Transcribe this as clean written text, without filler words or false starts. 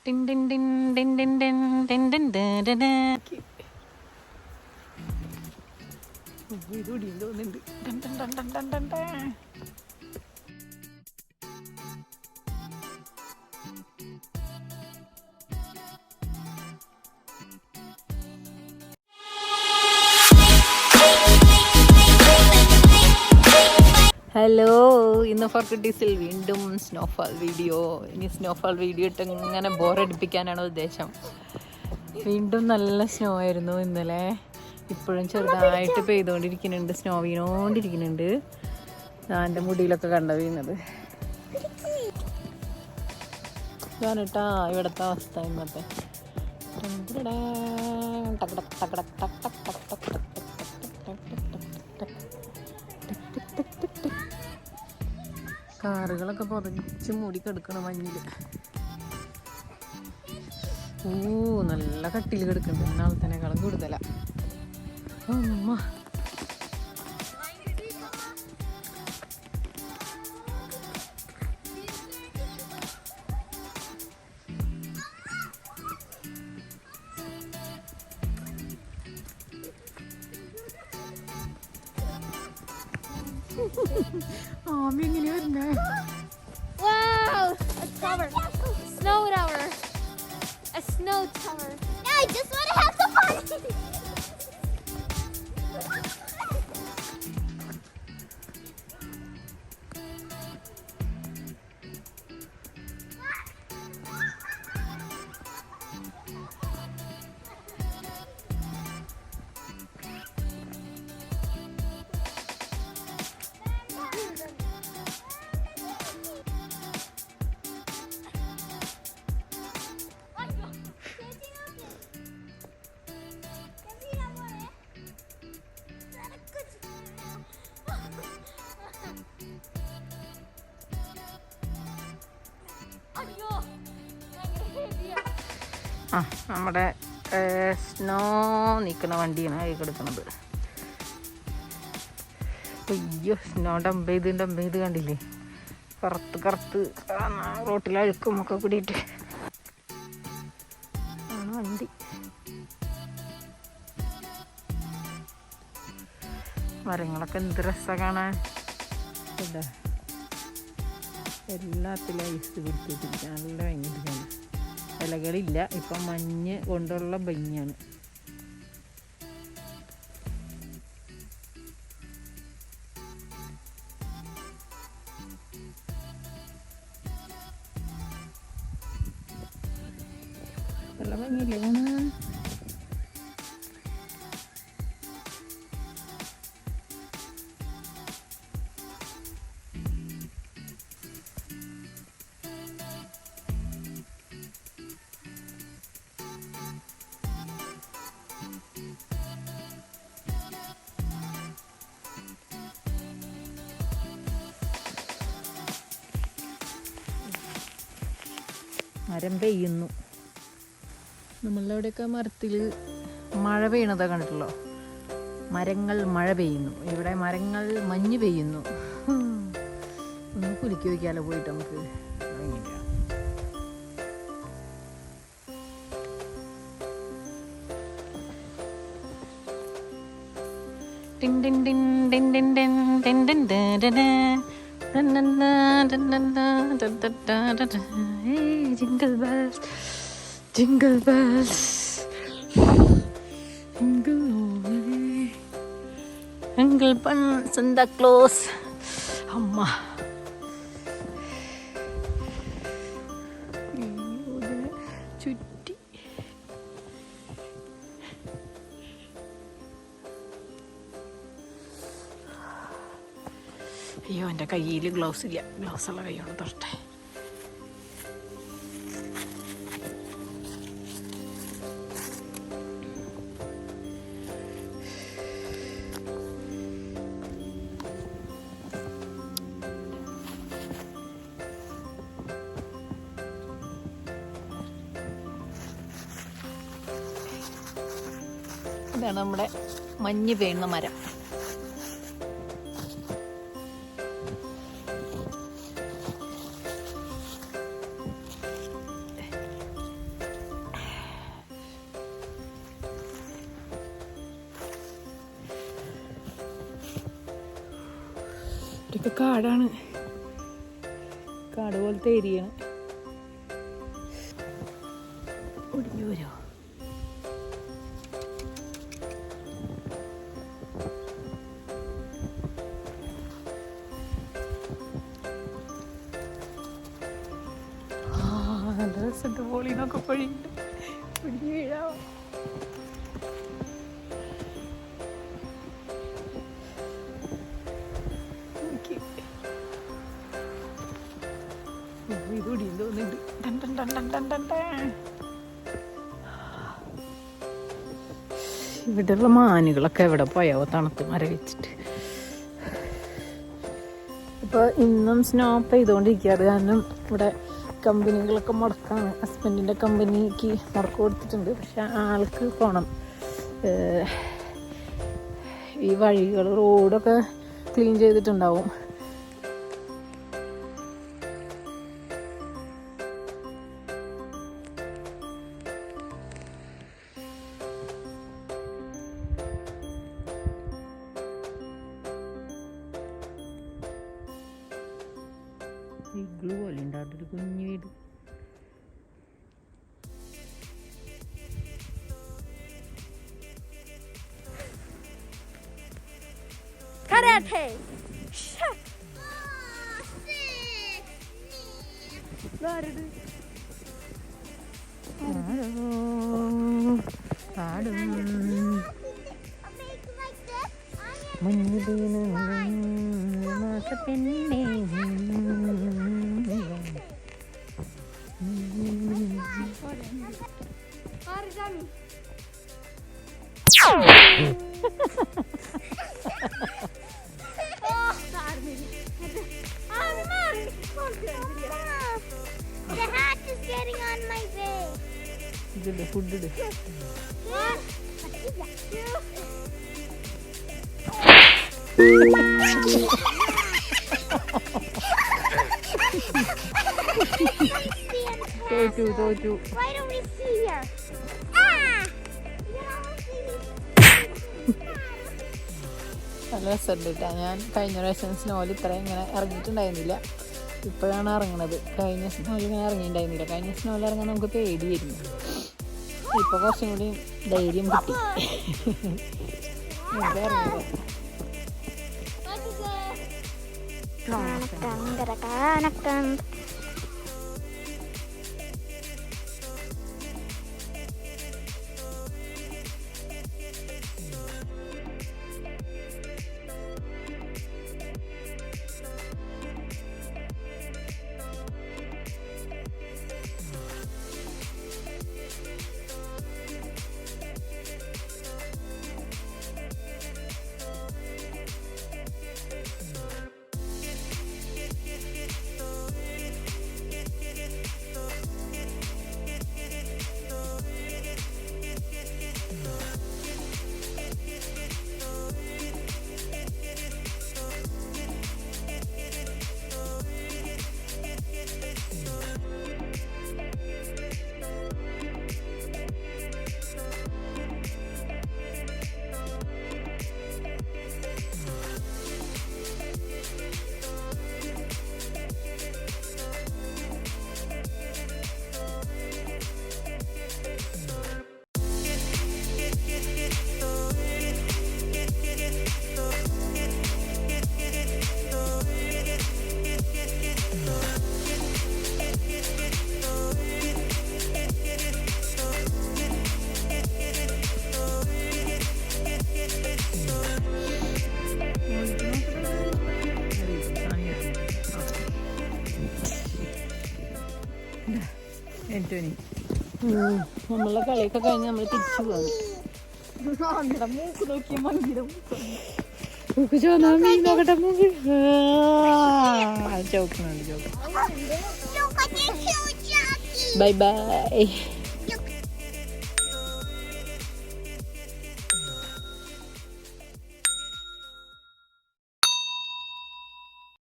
Din din din din din din din din din din din. Hello, ഇന്ന് four കുട്ടീസിൽ വീണ്ടും snowfall video. ഇനി snowfall video ഇട്ട് ഇങ്ങനെ ബോറടിപ്പിക്കാനാണ് ഉദ്ദേശം. വീണ്ടും നല്ല സ്നോ ആയിരുന്നു ഇന്നലെ. ഇപ്പോഴും ചെറുതായിട്ട് പെയ്തുകൊണ്ടിരിക്കുന്നുണ്ട്, സ്നോ വീണോണ്ടിരിക്കുന്നുണ്ട്. എൻ്റെ മുടിയിലൊക്കെ കണ്ട വീണത്. ഞാനിട്ടാ ഇവിടുത്തെ അവസ്ഥ ഇന്നത്തെ. കാറുകളൊക്കെ പൊതച്ച് മൂടി കിടക്കണം മഞ്ഞിൽ. നല്ല കട്ടിയിൽ കിടക്കുന്നുണ്ട്. ഇന്നാളത്തേനേക്കാളും കൂടുതലാ. അമ്മ ആമി എങ്ങനെ വരുന്നേ? Wow! A tower. Snow tower. A snow tower. Yeah, I just want to have some fun. നമ്മുടെ സ്നോ നിൽക്കുന്ന വണ്ടിയാണ് കൈ കൊടുക്കുന്നത്. അയ്യോ, സ്നോ ഡംപ് ചെയ്ത് കണ്ടില്ലേ? കറുത്ത് റോട്ടിൽ അഴുക്കും ഒക്കെ കൂടിയിട്ട് ആണ് വണ്ടി. മരങ്ങളൊക്കെ എന്ത് രസമാണ് കാണാൻ. എല്ലാത്തിലും ഐസ് പിടിച്ചിട്ടിരിക്കുക, നല്ല ഭംഗിയിട്ടാണ്. ഇലകളില്ല, ഇപ്പം മഞ്ഞ് കൊണ്ടുള്ള ഭംഗിയാണ്. നല്ല ഭംഗിയില്ലേ കാണാൻ? മരം പെയ്യുന്നു. നമ്മളുടെ അവിടെയൊക്കെ മരത്തിൽ മഴ പെയ്യണതാ കണ്ടിട്ടുള്ളോ? മരങ്ങൾ മഴ പെയ്യുന്നു. ഇവിടെ മരങ്ങൾ മഞ്ഞ് പെയ്യുന്നു. ഒന്ന് കുലുക്കി വയ്ക്കാലോ പോയിട്ട് നമുക്ക്. Jingle bells, jingle bells, jingle all the way. Jingle bells, Santa Claus. അമ്മ ചുറ്റി. അയ്യോ, എൻ്റെ കയ്യിൽ ഗ്ലൗസ് ഇല്ല. ഗ്ലൗസുള്ള കൈയോട് തൊട്ടെ. ഇതാണ് നമ്മുടെ മഞ്ഞ് വീഴുന്ന മരം. ഇതൊക്കെ കാടാണ്, കാട് പോലത്തെ ഏരിയയാണ്. ഒടിഞ്ഞു വരുമോ? നല്ല രസമുണ്ട്. പോളിനൊക്കെ പൊഴിയുണ്ട്, പിടിഞ്ഞു വീഴാവോ? ഇത് ഒടിയും തോന്നുന്നുണ്ട്. ഇവിടെയുള്ള മാനുകളൊക്കെ എവിടെ പോയാവോ തണുത്ത് മരവിച്ചിട്ട്. ഇപ്പോൾ ഇന്നും സ്നോ പെയ്തുകൊണ്ടിരിക്കുക. അത് കാരണം ഇവിടെ കമ്പനികളൊക്കെ മുടക്കാണ്. ഹസ്ബൻഡിൻ്റെ കമ്പനിക്ക് മുടക്ക് കൊടുത്തിട്ടുണ്ട്. പക്ഷെ ആൾക്ക് പോകണം. ഈ വഴികൾ റോഡൊക്കെ ക്ലീൻ ചെയ്തിട്ടുണ്ടാവും. ഇഗ്ലൂ പോലെ ഉണ്ട്, അതൊരു കുഞ്ഞു വീട്. Karate. The hat is getting on my face. ഇതിന്റെ ഫുഡ് ഇട്. തോറ്റു. Why don't we see here? നല്ല രസമുണ്ട് കേട്ടോ. ഞാൻ കഴിഞ്ഞ പ്രാവശ്യം സ്നോയിൽ ഇത്രയും ഇങ്ങനെ ഇറങ്ങിയിട്ടുണ്ടായിരുന്നില്ല. ഇപ്പോഴാണ് ഇറങ്ങുന്നത്. കഴിഞ്ഞ സ്നോയിൽ ഇങ്ങനെ ഇറങ്ങിയിട്ടുണ്ടായിരുന്നില്ല. കഴിഞ്ഞ സ്നോയിൽ ഇറങ്ങാൻ നമുക്ക് പേടിയായിരുന്നു. ഇപ്പോൾ കുറച്ചും കൂടി ധൈര്യം കിട്ടി. നമ്മളെ കളിയൊക്കെ കഴിഞ്ഞ് നമ്മൾ തിരിച്ചു പോകാം. മൂക്ക് നോക്കിയ മങ്കിടും മൂക്ക് ചോന്നാ മീൻ നോക്കട്ടെ. മൂക്ക് ചോക്കുന്നുണ്ട്. Bye bye.